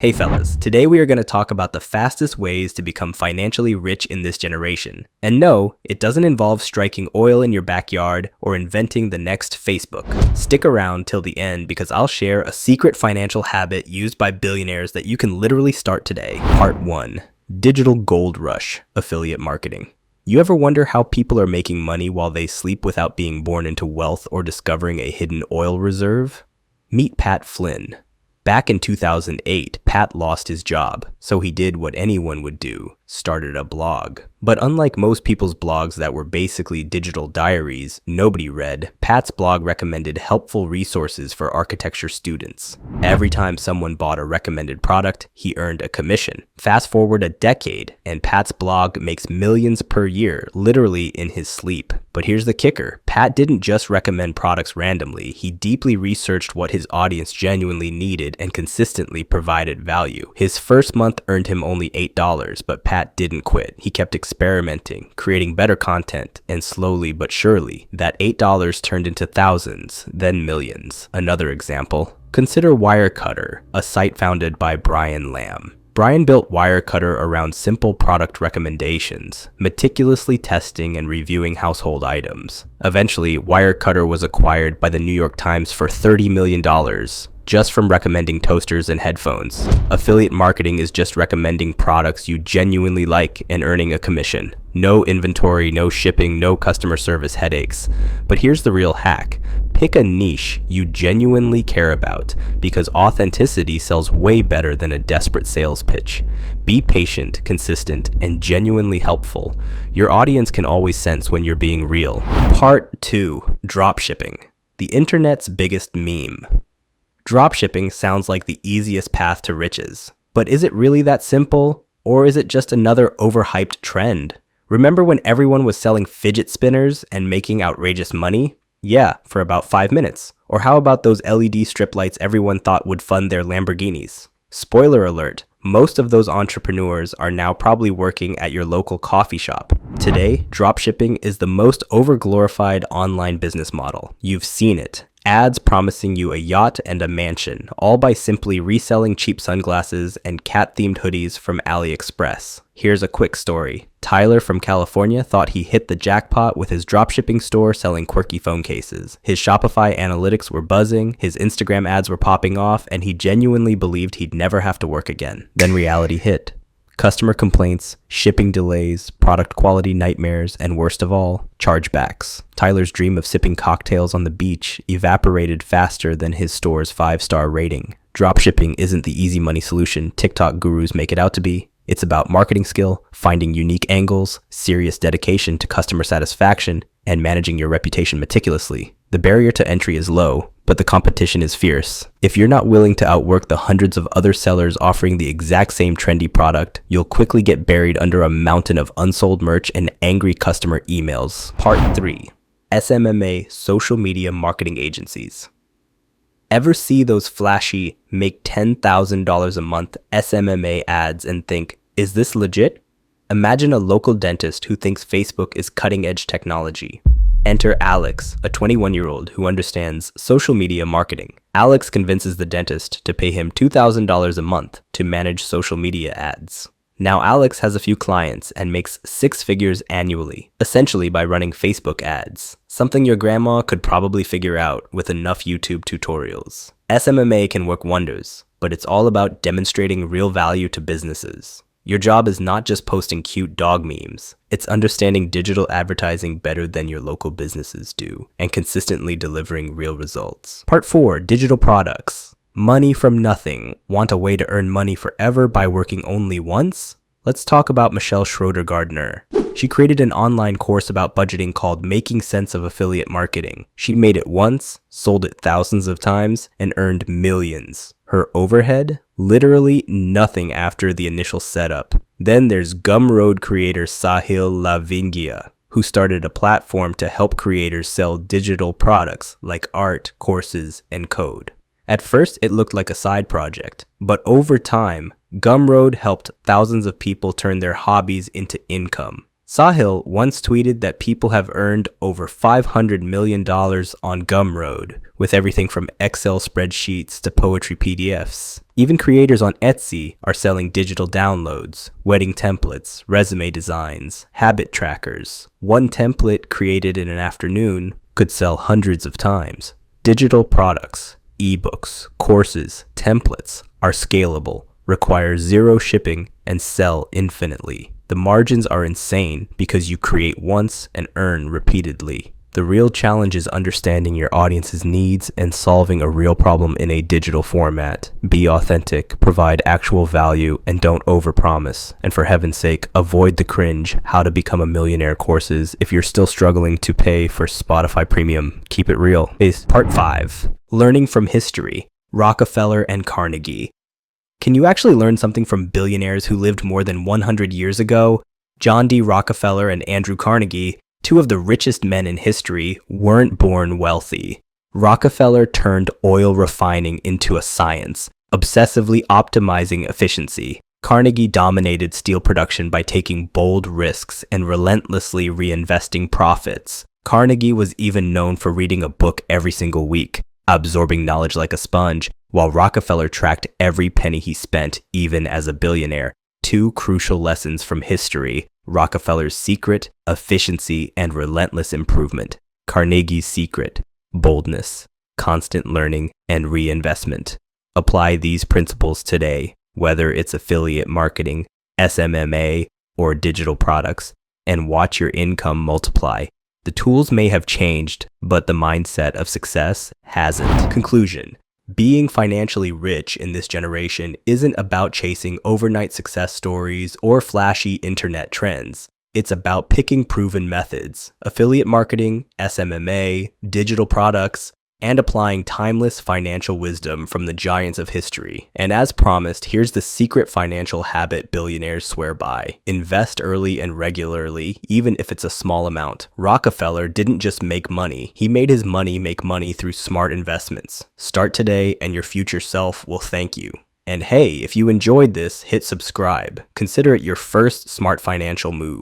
Hey fellas, today we are going to talk about the fastest ways to become financially rich in this generation. And no, it doesn't involve striking oil in your backyard or inventing the next Facebook. Stick around till the end because I'll share a secret financial habit used by billionaires that you can literally start today. Part 1. Digital Gold Rush Affiliate Marketing. You ever wonder how people are making money while they sleep without being born into wealth or discovering a hidden oil reserve? Meet Pat Flynn. Back in 2008, Pat lost his job, so he did what anyone would do, started a blog. But unlike most people's blogs that were basically digital diaries nobody read, Pat's blog recommended helpful resources for architecture students. Every time someone bought a recommended product, he earned a commission. Fast forward a decade, and Pat's blog makes millions per year, literally in his sleep. But here's the kicker. Pat didn't just recommend products randomly. He deeply researched what his audience genuinely needed and consistently provided value. His first month earned him only $8, but Pat didn't quit. He kept experimenting, creating better content, and slowly but surely, that $8 turned into thousands, then millions. Another example, consider Wirecutter, a site founded by Brian Lamb. Brian built Wirecutter around simple product recommendations, meticulously testing and reviewing household items. Eventually, Wirecutter was acquired by the New York Times for $30 million. Just from recommending toasters and headphones. Affiliate marketing is just recommending products you genuinely like and earning a commission. No inventory, no shipping, no customer service headaches. But here's the real hack. Pick a niche you genuinely care about because authenticity sells way better than a desperate sales pitch. Be patient, consistent, and genuinely helpful. Your audience can always sense when you're being real. Part 2. Dropshipping. The internet's biggest meme. Dropshipping sounds like the easiest path to riches. But is it really that simple? Or is it just another overhyped trend? Remember when everyone was selling fidget spinners and making outrageous money? Yeah, for about 5 minutes. Or how about those LED strip lights everyone thought would fund their Lamborghinis? Spoiler alert, most of those entrepreneurs are now probably working at your local coffee shop. Today, dropshipping is the most overglorified online business model. You've seen it. Ads promising you a yacht and a mansion, all by simply reselling cheap sunglasses and cat-themed hoodies from AliExpress. Here's a quick story. Tyler from California thought he hit the jackpot with his dropshipping store selling quirky phone cases. His Shopify analytics were buzzing, his Instagram ads were popping off, and he genuinely believed he'd never have to work again. Then reality hit. Customer complaints, shipping delays, product quality nightmares, and worst of all, chargebacks. Tyler's dream of sipping cocktails on the beach evaporated faster than his store's 5-star rating. Dropshipping isn't the easy money solution TikTok gurus make it out to be. It's about marketing skill, finding unique angles, serious dedication to customer satisfaction, and managing your reputation meticulously. The barrier to entry is low, but the competition is fierce. If you're not willing to outwork the hundreds of other sellers offering the exact same trendy product, you'll quickly get buried under a mountain of unsold merch and angry customer emails. Part 3. SMMA Social Media Marketing Agencies. Ever see those flashy, make $10,000 a month SMMA ads and think, is this legit? Imagine a local dentist who thinks Facebook is cutting-edge technology. Enter Alex, a 21-year-old who understands social media marketing. Alex convinces the dentist to pay him $2,000 a month to manage social media ads. Now Alex has a few clients and makes 6 figures annually, essentially by running Facebook ads. Something your grandma could probably figure out with enough YouTube tutorials. SMMA can work wonders, but it's all about demonstrating real value to businesses. Your job is not just posting cute dog memes. It's understanding digital advertising better than your local businesses do and consistently delivering real results. Part 4. Digital Products. Money from nothing. Want a way to earn money forever by working only once? Let's talk about Michelle Schroeder-Gardner. She created an online course about budgeting called Making Sense of Affiliate Marketing. She made it once, sold it thousands of times, and earned millions. Her overhead? Literally nothing after the initial setup. Then there's Gumroad creator Sahil Lavingia, who started a platform to help creators sell digital products like art, courses, and code. At first, it looked like a side project, but over time, Gumroad helped thousands of people turn their hobbies into income. Sahil once tweeted that people have earned over $500 million on Gumroad, with everything from Excel spreadsheets to poetry PDFs. Even creators on Etsy are selling digital downloads, wedding templates, resume designs, habit trackers. One template created in an afternoon could sell hundreds of times. Digital products, ebooks, courses, templates are scalable, require zero shipping, and sell infinitely. The margins are insane because you create once and earn repeatedly. The real challenge is understanding your audience's needs and solving a real problem in a digital format. Be authentic, provide actual value, and don't overpromise. And for heaven's sake, avoid the cringe how to become a millionaire courses. If you're still struggling to pay for Spotify Premium, keep it real. Part 5. Learning from history. Rockefeller and Carnegie. Can you actually learn something from billionaires who lived more than 100 years ago? John D. Rockefeller and Andrew Carnegie, two of the richest men in history, weren't born wealthy. Rockefeller turned oil refining into a science, obsessively optimizing efficiency. Carnegie dominated steel production by taking bold risks and relentlessly reinvesting profits. Carnegie was even known for reading a book every single week, absorbing knowledge like a sponge, while Rockefeller tracked every penny he spent, even as a billionaire. Two crucial lessons from history: Rockefeller's secret, efficiency, and relentless improvement. Carnegie's secret, boldness, constant learning, and reinvestment. Apply these principles today, whether it's affiliate marketing, SMMA, or digital products, and watch your income multiply. The tools may have changed, but the mindset of success hasn't. Conclusion. Being financially rich in this generation isn't about chasing overnight success stories or flashy internet trends. It's about picking proven methods, affiliate marketing, SMMA, digital products, and applying timeless financial wisdom from the giants of history. And as promised, here's the secret financial habit billionaires swear by. Invest early and regularly, even if it's a small amount. Rockefeller didn't just make money, he made his money make money through smart investments. Start today and your future self will thank you. And hey, if you enjoyed this, hit subscribe. Consider it your first smart financial move.